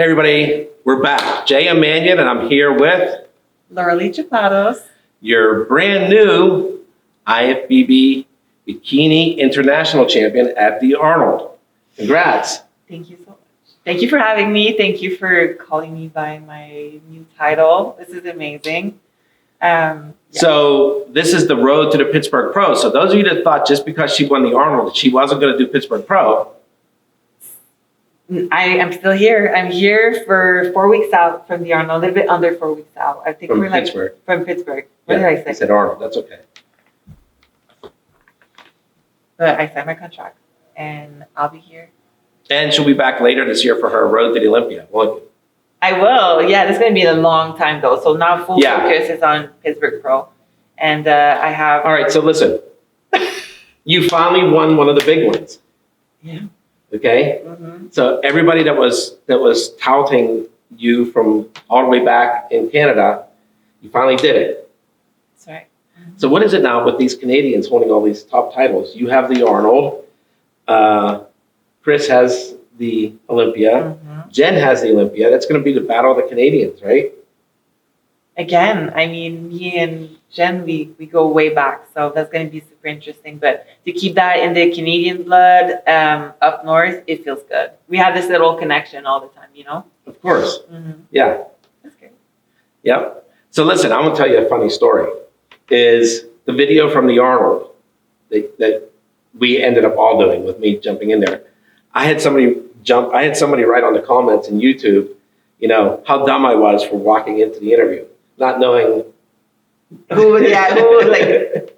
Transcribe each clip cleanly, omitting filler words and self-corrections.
Hey everybody, we're back. J.M. Manion, and I'm here with Lauralie Chapados, your brand new IFBB Bikini International champion at the Arnold. Congrats. Thank you so much. Thank you for having me. Thank you for calling me by my new title. This is amazing. So this is the road to the Pittsburgh Pro. So those of you that thought just because she won the Arnold that she wasn't going to do Pittsburgh Pro. I am still here. I'm here for 4 weeks out from the Arnold, a little bit under 4 weeks out. I think From we're like Pittsburgh. from Pittsburgh. What Yeah, did I say? I said Arnold, that's okay. But I signed my contract and I'll be here. And she'll be back later this year for her road to the Olympia, won't you? I will. Yeah, this is going to be a long time though. So now full focus is on Pittsburgh Pro. And I have... All right, so listen. You finally won one of the big ones. Yeah. Okay? Mm-hmm. So everybody that was touting you from all the way back in Canada, you finally did it. That's right. Mm-hmm. So what is it now with these Canadians holding all these top titles? You have the Arnold. Chris has the Olympia. Mm-hmm. Jen has the Olympia. That's going to be the battle of the Canadians, right? Again, I mean, me and Jen, we go way back, so that's going to be super interesting. But to keep that in the Canadian blood up north, it feels good. We have this little connection all the time, you know? Of course. Mm-hmm. Yeah. That's good. Yep. So listen, I'm going to tell you a funny story. Is the video from the Arnold that we ended up all doing with me jumping in there. I had somebody write on the comments in YouTube, you know, how dumb I was for walking into the interview, not knowing who like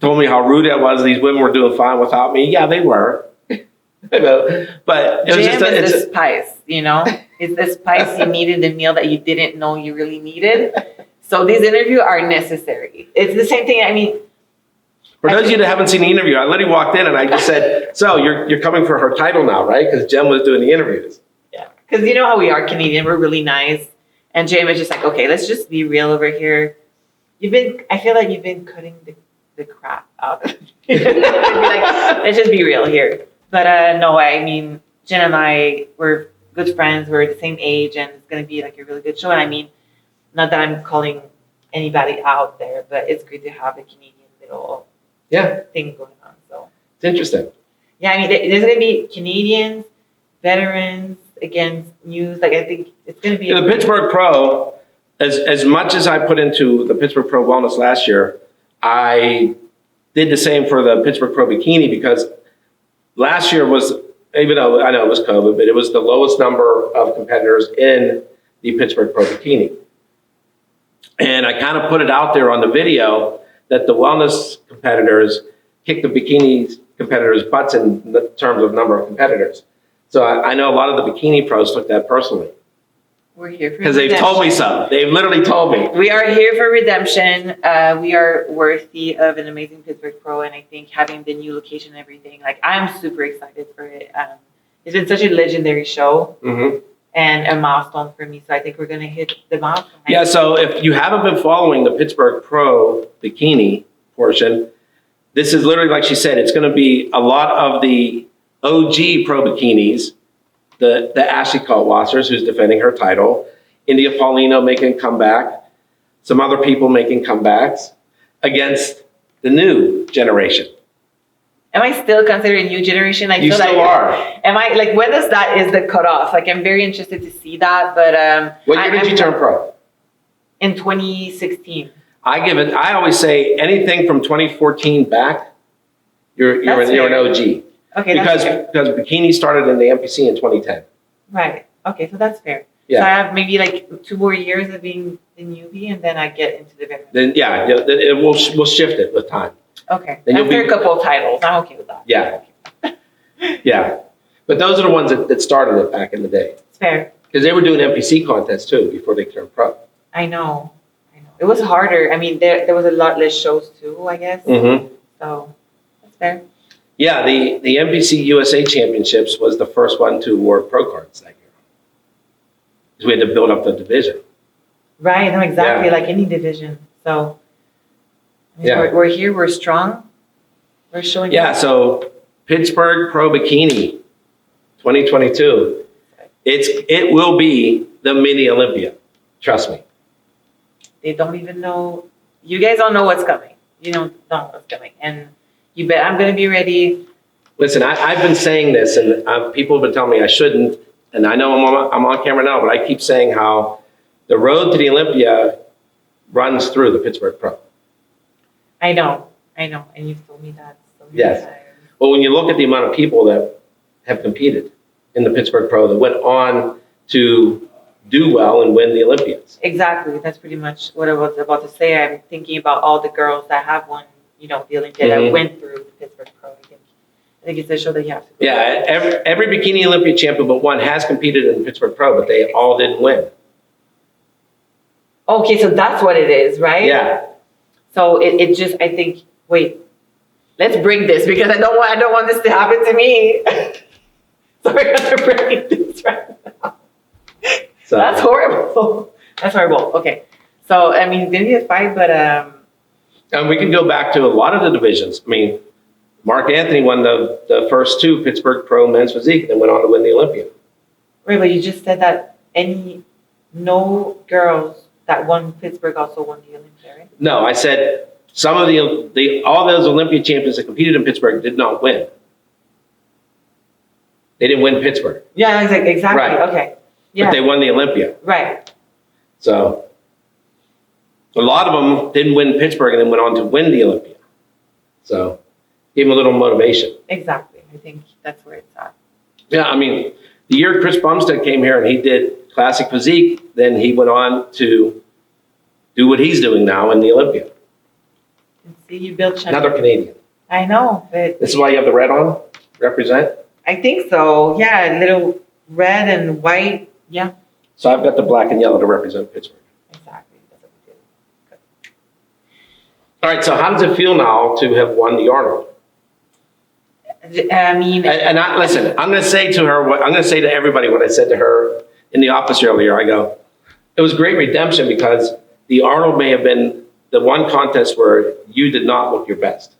told me how rude I was. These women were doing fine without me. Yeah, they were. I know. But it was Jam is the spice, you know? It's the spice you needed, the meal that you didn't know you really needed. So these interviews are necessary. It's the same thing. I mean, for those of you that haven't seen the interview, I literally walked in and I just said, so you're coming for her title now, right? Because Jen was doing the interviews. Yeah. Because you know how we are Canadian. We're really nice. And J.M. is just like, okay, let's just be real over here. I feel like you've been cutting the crap out of it. Like, let's just be real here. But no, I mean, Jen and I, we're good friends. We're the same age and it's going to be like a really good show. And I mean, not that I'm calling anybody out there, but it's great to have a Canadian little thing going on. So it's interesting. Yeah, I mean, there's going to be Canadians, veterans against news. Like, I think it's going to be... The Pittsburgh Pro, as much as I put into the Pittsburgh Pro Wellness last year, I did the same for the Pittsburgh Pro Bikini because last year was, even though I know it was COVID, but it was the lowest number of competitors in the Pittsburgh Pro Bikini. And I kind of put it out there on the video that the wellness competitors kicked the bikini competitors' butts in terms of number of competitors. So I know a lot of the bikini pros took that personally. We're here for because they've told me so. They've literally told me. We are here for redemption. We are worthy of an amazing Pittsburgh Pro, and I think having the new location and everything, like I'm super excited for it. It's been such a legendary show. Mm-hmm. And a milestone for me. So I think we're going to hit the milestone. Yeah, so if you haven't been following the Pittsburgh Pro Bikini portion, this is literally, like she said, it's going to be a lot of the OG Pro Bikinis, the Ashley Kaltwassers, who's defending her title, India Paulino making a comeback, some other people making comebacks against the new generation. Am I still considered a new generation? You still are. Am I, like, when is the cutoff? Like, I'm very interested to see that, but... What year did you turn pro? In 2016. I always say anything from 2014 back, you're an OG. Okay, because bikini started in the NPC in 2010. Right. Okay, so that's fair. Yeah. So I have maybe like 2 more years of being the newbie, and then I get into the veteran. Then we'll shift it with time. Okay. After a couple of titles, I'm okay with that. Yeah. Yeah. But those are the ones that started it back in the day. It's fair. Because they were doing NPC contests too before they turned pro. I know. It was harder. I mean, there was a lot less shows too, I guess. Mm-hmm. So that's fair. Yeah, the NPC USA Championships was the first one to award pro cards that year. Because we had to build up the division. Right. No, exactly. Yeah. Like any division. So I mean, yeah. we're here. We're strong. We're showing. Yeah. So Pittsburgh Pro Bikini 2022. It will be the mini Olympia. Trust me. They don't even know. You guys don't know what's coming. You don't know what's coming. And you bet I'm going to be ready. Listen, I've been saying this, and people have been telling me I shouldn't. And I know I'm on camera now, but I keep saying how the road to the Olympia runs through the Pittsburgh Pro. I know. And you've told me that so many Yes. times. Well, when you look at the amount of people that have competed in the Pittsburgh Pro that went on to do well and win the Olympians. Exactly. That's pretty much what I was about to say. I'm thinking about all the girls that have won, the Olympia that went through the Pittsburgh Pro. I think it's a show that you have to go. Yeah, every bikini Olympia champion but one has competed in the Pittsburgh Pro, but they all didn't win. Okay, so that's what it is, right? Yeah. So it just, I think, wait, let's bring this because I don't want this to happen to me. So we're gonna bring this right now. So That's horrible. That's horrible. Okay. So I mean, it's gonna be a fight, but and we can go back to a lot of the divisions. I mean, Mark Anthony won the first two Pittsburgh Pro men's physique and then went on to win the Olympia. Right, but you just said that no girls that won Pittsburgh also won the Olympia, right? No, I said some of all those Olympia champions that competed in Pittsburgh did not win. They didn't win Pittsburgh. Yeah, exactly. Right. Okay. Yeah. But they won the Olympia. Right. So a lot of them didn't win Pittsburgh and then went on to win the Olympia. So give them a little motivation. Exactly. I think that's where it's at. Yeah, I mean, the year Chris Bumstead came here and he did classic physique, then he went on to do what he's doing now in the Olympia. And see, you built Another Canadian. I know, but This is why you have the red on? Represent? I think so. Yeah, a little red and white. Yeah, So I've got the black and yellow to represent Pittsburgh. exactly. That's what we did. All right, so how does it feel now to have won the Arnold? I mean, Listen, I'm going to say to everybody what I said to her in the office earlier. I go, it was great redemption because the Arnold may have been the one contest where you did not look your best.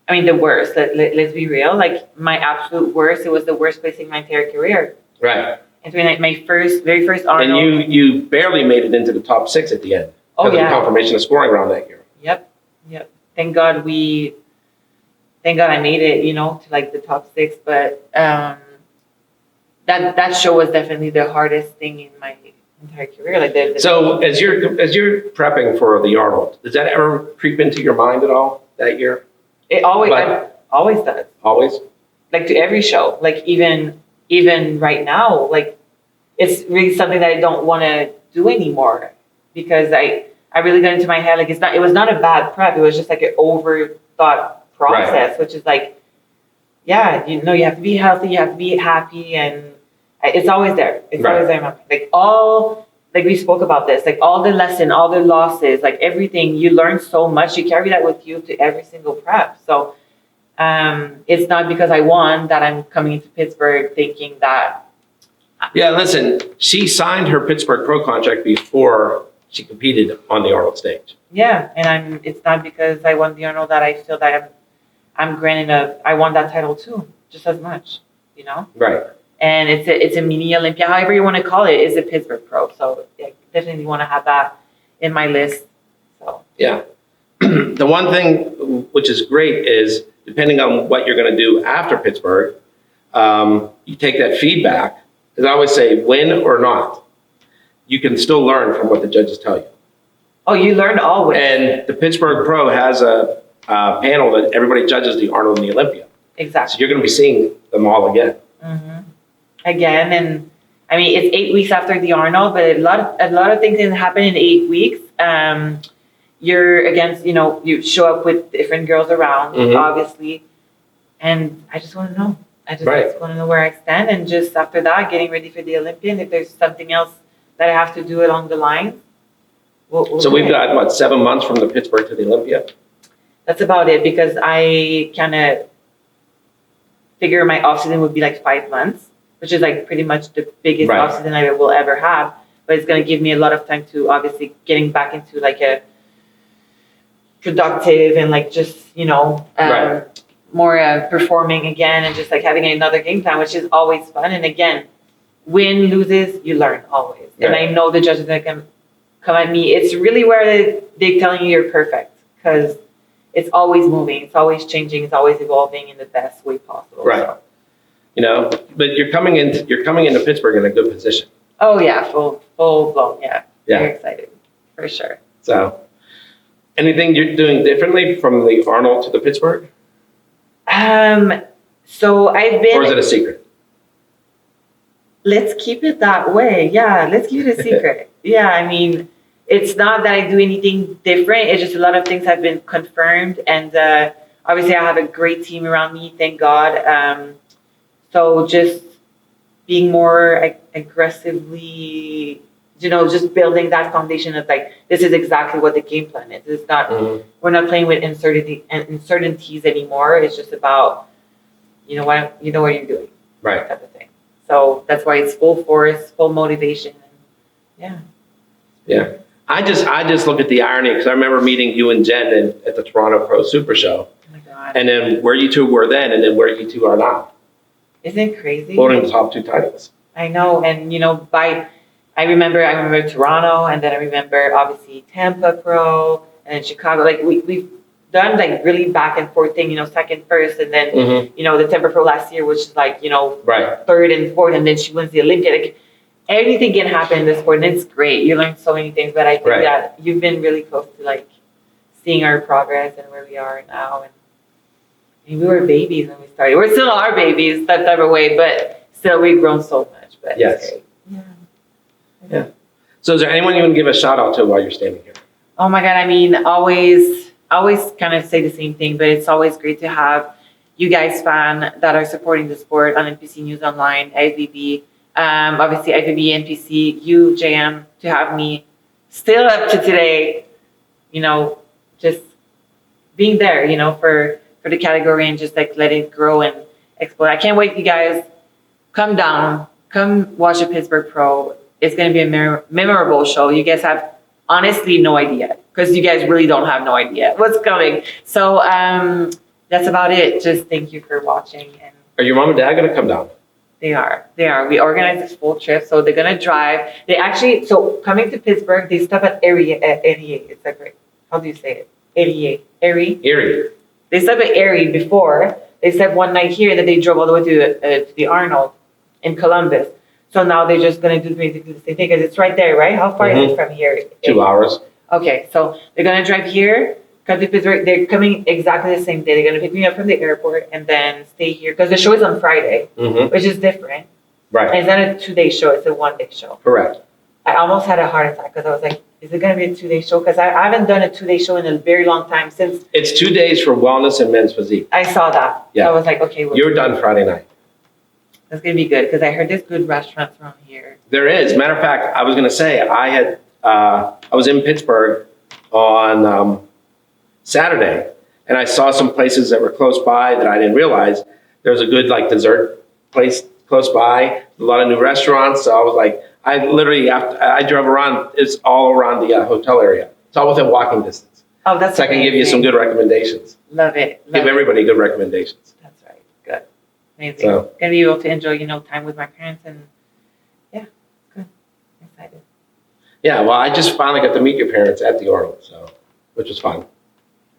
the worst. Let's be real. Like my absolute worst. It was the worst place in my entire career. Right. It's been like my very first Arnold. And you barely made it into the top 6 at the end. Oh, because of yeah. the confirmation of scoring round that year. Yep. Thank God I made it, to like the top 6. But that show was definitely the hardest thing in my entire career. Like So as you're prepping for the Arnold, does that ever creep into your mind at all that year? it always does. Always? Like to every show. Like even right now, like it's really something that I don't want to do anymore because I really got into my head. Like it was not a bad prep. It was just like an overthought process, which is like, yeah, you have to be healthy, you have to be happy, and it's always there. It's always there. Like we spoke about this, like all the lesson, all the losses, like everything, you learn so much. You carry that with you to every single prep. So it's not because I won that I'm coming into Pittsburgh thinking that. Yeah, listen, she signed her Pittsburgh Pro contract before she competed on the Arnold stage. Yeah, and it's not because I won the Arnold that I feel that I'm granted I won that title too, just as much, Right. And it's a mini Olympia, however you want to call it, is a Pittsburgh Pro. So I definitely want to have that in my list. So Yeah. The one thing which is great is depending on what you're going to do after Pittsburgh, you take that feedback. As I always say, win or not, you can still learn from what the judges tell you. Oh, you learn always. And the Pittsburgh Pro has a panel that everybody judges the Arnold and the Olympia. Exactly. So you're going to be seeing them all again. Mm-hmm. Again, and I mean it's 8 weeks after the Arnold, but a lot of things can happen in 8 weeks. You're against, you show up with different girls around, obviously, and I just want to know. I just want to know where I stand, and just after that, getting ready for the Olympian. If there's something else that I have to do along the line, So we've got 7 months from the Pittsburgh to the Olympia. That's about it because I kind of figure my off season would be like 5 months, which is like pretty much the biggest off season I will ever have. But it's going to give me a lot of time to obviously getting back into like a productive and like just, more performing again and just like having another game plan, which is always fun. And again, win, loses, you learn always. And Right. I know the judges that can come at me. It's really where they're telling you you're perfect because it's always moving, it's always changing, it's always evolving in the best way possible. Right. So. You know, but you're coming into Pittsburgh in a good position. Oh yeah, full blown. Yeah. Yeah. Very excited for sure. So, anything you're doing differently from the Arnold to the Pittsburgh, So I've been. or is it a secret? Let's keep it that way. Yeah, let's keep it a secret. Yeah, I mean, it's not that I do anything different. It's just a lot of things have been confirmed, and obviously I have a great team around me. Thank God. So just being more aggressively, just building that foundation of like, this is exactly what the game plan is. It's not, we're not playing with uncertainties anymore. It's just about, you know what you're doing. Right. Type of thing. So that's why it's full force, full motivation. Yeah. Yeah. I just look at the irony because I remember meeting you and Jen at the Toronto Pro Super Show. Oh my God. And then where you two were then and then where you two are now. Isn't it crazy? Holding the top two titles. I know. And, I remember Toronto, and then I remember obviously Tampa Pro and then Chicago. Like we've done like really back and forth thing, second, first, and then, the Tampa Pro last year, which is like, right. third and fourth, and then she wins the Olympia. Like anything can happen in this sport, and it's great. You learn so many things, but I think that you've been really close to like seeing our progress and where we are now. And we were babies when we started. We're still our babies, that type of way, but still we've grown so much. But yes. It's great. Yeah. So is there anyone you want to give a shout out to while you're standing here? Oh my God, I mean, always kind of say the same thing, but it's always great to have you guys that are supporting the sport on NPC News Online, IFBB, obviously IFBB, NPC, you, J.M, to have me still up to today, just being there, for the category and just like let it grow and explode. I can't wait, you guys. Come down, come watch a Pittsburgh Pro. It's going to be a memorable show. You guys have honestly no idea because you guys really don't have no idea what's coming. So that's about it. Just thank you for watching. And Are your mom and dad going to come down? They are. We organized this full trip. So they're going to drive. So coming to Pittsburgh, they stop at Erie. It's like, great. How do you say it? Erie. They stopped at Erie before. They slept one night here, then they drove all the way to the Arnold in Columbus. So now they're just going to do basically the same thing because it's right there, right? How far is it from here? 2 hours. Okay, so they're going to drive here, come to Pittsburgh. They're coming exactly the same day. They're going to pick me up from the airport and then stay here because the show is on Friday, which is different. Right. And it's not a 2-day show, it's a 1-day show. Correct. I almost had a heart attack because I was like, is it going to be a 2-day show? Because I haven't done a 2-day show in a very long time since. It's 2 days for wellness and men's physique. I saw that. Yeah. So I was like, okay. You're done Friday night. That's going to be good because I heard there's good restaurants around here. There is. Matter of fact, I was going to say, I was in Pittsburgh on Saturday, and I saw some places that were close by that I didn't realize. There was a good dessert place close by, a lot of new restaurants. So I was like, I literally, after I drove around, it's all around the hotel area. It's all within walking distance. Oh, that's so I can give you some good recommendations. Love it. Give everybody good recommendations. That's right. Good. Amazing. So, gonna be able to enjoy, time with my parents and yeah, good. I'm excited. Yeah, well, I just finally got to meet your parents at the Arnold, which was fun.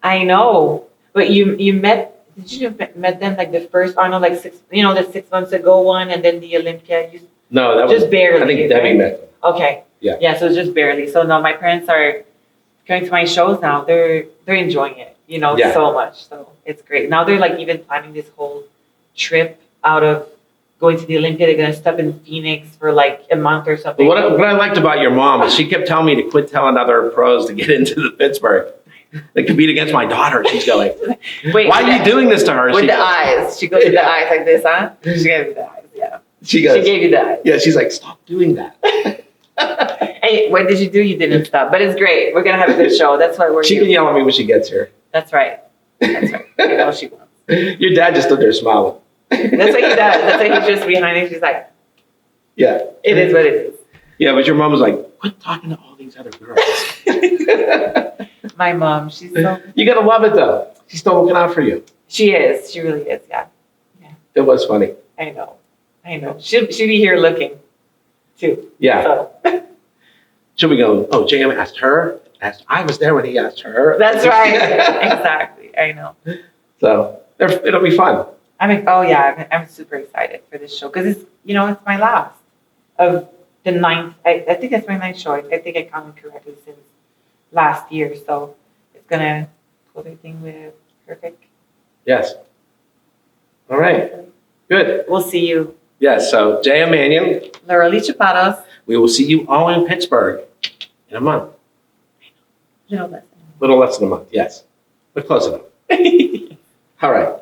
I know, but you met? Did you met them like the first Arnold the 6 months ago one, and then the Olympia? No, that just was barely. I think Debbie met them. Okay. Yeah. Yeah, so it's just barely. So no, my parents are going to my shows now. They're enjoying it, so much. So it's great. Now they're even planning this whole trip out of going to the Olympia. They're gonna stop in Phoenix for a month or something. But what I liked about your mom is she kept telling me to quit telling other pros to get into the Pittsburgh. They compete against my daughter. She's going, wait, why are you doing this to her? With the eyes. She goes with the eyes like this, huh? She gave you the eyes, yeah. She goes, she gave you the eyes. Yeah, she's like, stop doing that. Hey, what did you do? You didn't stop. But it's great. We're going to have a good show. That's why we're She can yell at me when she gets here. That's right. That's right. You know she wants. Your dad just stood there smiling. That's what he does. That's why he's just behind it. She's like, yeah. It is what it is. Yeah, but your mom was like, quit talking to all these other girls. My mom, she's so... You got to love it, though. She's still looking out for you. She is. She really is, yeah. It was funny. I know. She'll be here looking. too. Yeah. So. Should we go, oh, J.M. asked her? I was there when he asked her. That's right. Exactly. I know. So it'll be fun. I'm super excited for this show because it's my last of the 9th. I think that's my 9th show. I think I counted correctly since last year. So it's gonna pull everything with perfect. Yes. All right. Good. We'll see you. Yes. So J.M. Manion, Lauralie Chapados. we will see you all in Pittsburgh in a month. Little less. Little less than a month. Yes. But close enough. All right.